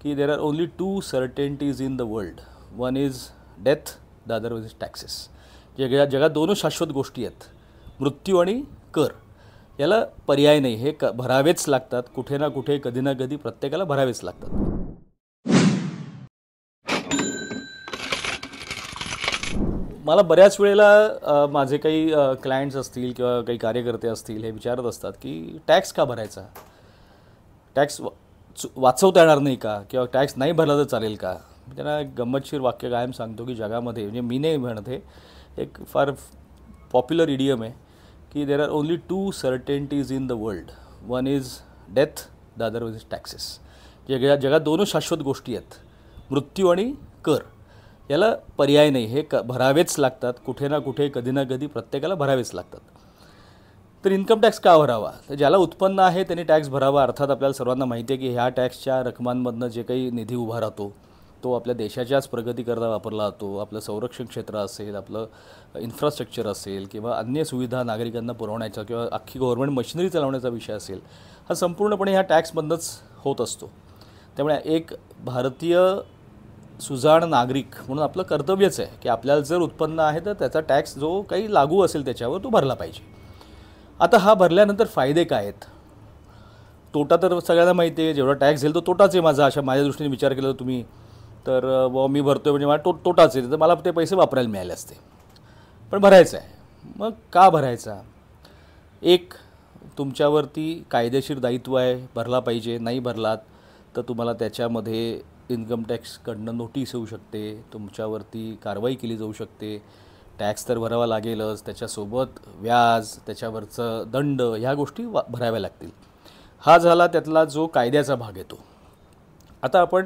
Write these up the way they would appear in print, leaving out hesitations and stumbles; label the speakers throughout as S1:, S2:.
S1: की there are only two certainties in the world. One is death, the other is taxes. जगात दोनच शाश्वत गोष्टी आहेत, मृत्यू आणि कर. याला पर्याय नाही, हे भरावेच लागतात. कुठे ना कुठे, कधी ना कधी प्रत्येकाला भरावेच लागतात. मला बऱ्याच वेळेला माझे काही क्लायंट्स असतील किंवा काही कार्यकर्ते असतील हे विचारत असतात की टॅक्स का भरायचा, टॅक्स वाचवता येणार नाही का, किंवा टॅक्स नाही भरला तर चालेल का. त्यांना एक गंमतशीर वाक्य कायम सांगतो की जगामध्ये, म्हणजे मी नाही म्हणत, हे एक फार पॉप्युलर इडियम आहे की there are only two certainties in the world. One is death, the other is taxes. जगात दोनच शाश्वत गोष्टी आहेत, मृत्यू आणि कर. याला पर्याय नाही, हे भरावेच लागतात. कुठे ना कुठे, कधी ना कधी प्रत्येकाला भरावेच लागतात. तर इन्कम टॅक्स का भरावा, तर ज्याला उत्पन्न आहे त्यांनी टॅक्स भरावा. अर्थात आपल्याला सर्वांना माहिती आहे की ह्या टॅक्सच्या रकमांमधनं जे काही निधी उभा राहतो तो आपल्या देशाच्याच प्रगतीकरता वापरला जातो. आपलं संरक्षण क्षेत्र असेल, आपलं इन्फ्रास्ट्रक्चर असेल, किंवा अन्य सुविधा नागरिकांना पुरवण्याचा किंवा अख्खी गव्हर्नमेंट मशिनरी चालवण्याचा विषय असेल, हा संपूर्णपणे ह्या टॅक्समधनंच होत असतो. त्यामुळे एक भारतीय सुजाण नागरिक म्हणून आपलं कर्तव्यच आहे की आपल्याला जर उत्पन्न आहे तर त्याचा टॅक्स जो काही लागू असेल त्याच्यावर तो भरला पाहिजे. आता हा भरल्यानंतर फायदे काय आहेत, तोटा तर सगळ्यांना माहिती आहे. जेवढा टॅक्स येईल तो तोटाच आहे माझा, अशा माझ्या दृष्टीने विचार केला तुम्ही तर मी भरतो आहे म्हणजे मला तोटाच आहे, तर मला ते पैसे वापरायला मिळाले असते. पण भरायचं आहे. मग का भरायचा, एक तुमच्यावरती कायदेशीर दायित्व आहे, भरला पाहिजे. नाही भरलात तर तुम्हाला त्याच्यामध्ये इन्कम टॅक्सकडनं नोटीस येऊ शकते, तुमच्यावरती कारवाई केली जाऊ शकते. टॅक्स तर भरावा लागेलच, त्याच्यासोबत व्याज, त्याच्यावरचं दंड, ह्या गोष्टी भराव्या लागतील. हा झाला त्यातला जो कायद्याचा भाग येतो. आता आपण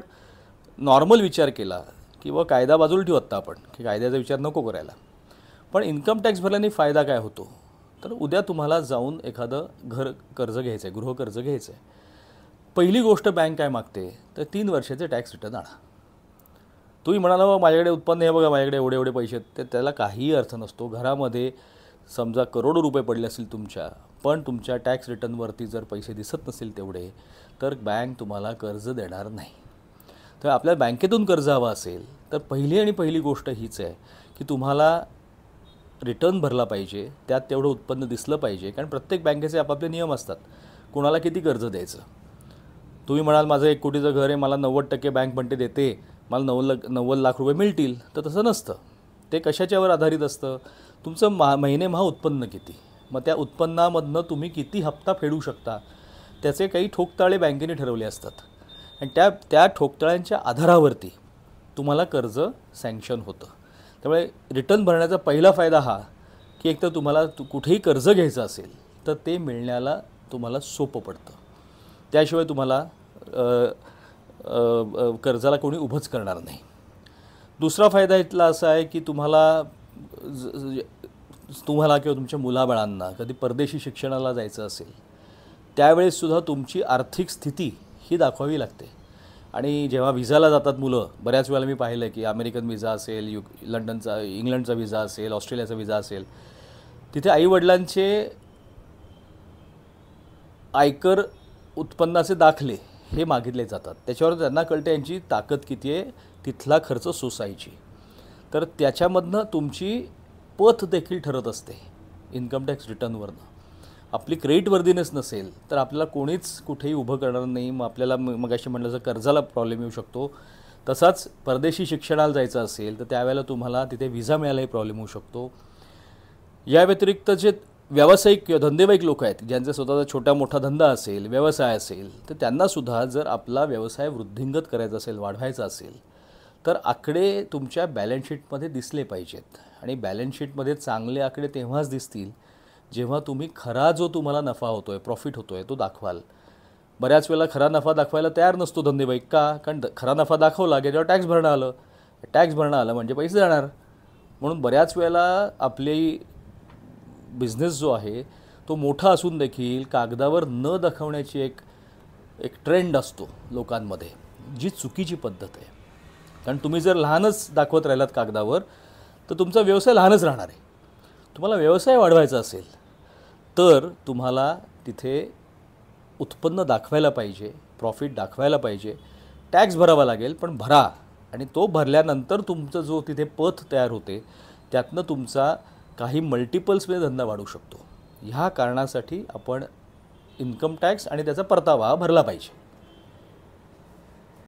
S1: नॉर्मल विचार केला किंवा कायदा बाजूला ठेवू आत्ता आपण की कायद्याचा विचार नको करायला, पण इन्कम टॅक्स भरल्याने फायदा काय होतो, तर उद्या तुम्हाला जाऊन एखादं घर कर्ज घ्यायचं आहे, गृहकर्ज घ्यायचं आहे. पहिली गोष्ट बँक काय मागते, तर 3 वर्षाचे टॅक्स रिटर्न आणा. तुम्ही म्हणाला बघा माझ्याकडे उत्पन्न आहे, बघा माझ्याकडे एवढे एवढे पैसे आहेत, तर त्याला काहीही अर्थ नसतो. घरामध्ये समजा करोडो रुपये पडले असतील तुमच्या, पण तुमच्या टॅक्स रिटर्नवरती जर पैसे दिसत नसतील तेवढे, तर बँक तुम्हाला कर्ज देणार नाही. तर आपल्याला बँकेतून कर्ज हवं असेल तर पहिली गोष्ट हीच आहे की तुम्हाला रिटर्न भरला पाहिजे, त्यात तेवढं उत्पन्न दिसलं पाहिजे. कारण प्रत्येक बँकेचे आपापले नियम असतात, कोणाला किती कर्ज द्यायचं. तुम्ही म्हणाल माझं 1 कोटीचं घर आहे, मला 90% बँक म्हणते देते, मला 90 लाख रुपये मिळतील, तर तसं नसतं. ते कशाच्यावर आधारित असतं, तुमचं महिने उत्पन्न किती, मग त्या उत्पन्नामधनं तुम्ही किती हप्ता फेडू शकता, त्याचे काही ठोकताळे बँकेने ठरवले असतात. आणि त्या ठोकताळ्यांच्या आधारावरती तुम्हाला कर्ज सँक्शन होतं. त्यामुळे रिटर्न भरण्याचा पहिला फायदा हा की एकतर तुम्हाला कुठेही कर्ज घ्यायचं असेल तर ते मिळण्याला तुम्हाला सोपं पडतं. त्याशिवाय तुम्हाला कर्जाला कोणी उभंच करणार नाही. दुसरा फायदा इथला असा आहे की तुम्हाला किंवा तुमच्या मुलाबाळांना कधी परदेशी शिक्षणाला जायचं असेल त्यावेळेससुद्धा तुमची आर्थिक स्थिती ही दाखवावी लागते. आणि जेव्हा व्हिजाला जातात मुलं, बऱ्याच वेळेला मी पाहिलं की अमेरिकन व्हिजा असेल, इंग्लंडचा व्हिजा असेल, ऑस्ट्रेलियाचा व्हिजा असेल, तिथे आईवडिलांचे आयकर उत्पन्नाचे दाखले हे मागितले जातात. त्याच्यावर त्यांना कळते यांची ताकद किती आहे तिथला खर्च सोसायची. तर त्याच्यामधनं तुमची पत देखील ठरत असते इन्कम टॅक्स रिटर्नवरनं. आपली क्रेडिट वर्दीनेस नसेल तर आपल्याला कोणीच कुठेही उभं करणार नाही. मग आपल्याला मगाशी म्हटलं जर कर्जाला प्रॉब्लेम येऊ शकतो. तसाच परदेशी शिक्षणाला जायचं असेल तर त्यावेळेला तुम्हाला तिथे व्हिजा मिळायलाही प्रॉब्लेम होऊ शकतो. या व्यतिरिक्त जे व्यावसायिक किंवा धंदेवाईक लोक आहेत ज्यांचा स्वतःचा छोटा मोठा धंदा असेल, व्यवसाय असेल, तर त्यांनासुद्धा जर आपला व्यवसाय वृद्धिंगत करायचा असेल, वाढवायचा असेल, तर आकडे तुमच्या बॅलन्स शीटमध्ये दिसले पाहिजेत. आणि बॅलन्स शीटमध्ये चांगले आकडे तेव्हाच दिसतील जेव्हा तुम्ही खरा जो तुम्हाला नफा होतो आहे, प्रॉफिट होतो आहे, तो दाखवाल. बऱ्याच वेळेला खरा नफा दाखवायला तयार नसतो धंदेवाईक. का? कारण खरा नफा दाखवला की जेव्हा टॅक्स भरणं आलं म्हणजे पैसे जाणार. म्हणून बऱ्याच वेळेला आपली बिझनेस जो आहे तो मोठा असून देखील कागदावर न दाखवण्याची एक ट्रेंड असतो लोकांमध्ये, जी चुकीची पद्धत आहे. कारण तुम्ही जर लहानच दाखवत राहिलात कागदावर तर तुमचा व्यवसाय लहानच राहणार आहे. तुम्हाला व्यवसाय वाढवायचा असेल तर तुम्हाला तिथे उत्पन्न दाखवायला पाहिजे, प्रॉफिट दाखवायला पाहिजे, टॅक्स भरावा लागेल, पण भरा. आणि तो भरल्यानंतर तुमचं जो तिथे पत तयार होते त्यातनं तुमचा काही मल्टिपल्समध्ये धंदा वाढू शकतो. ह्या कारणासाठी आपण इन्कम टॅक्स आणि त्याचा परतावा भरला पाहिजे.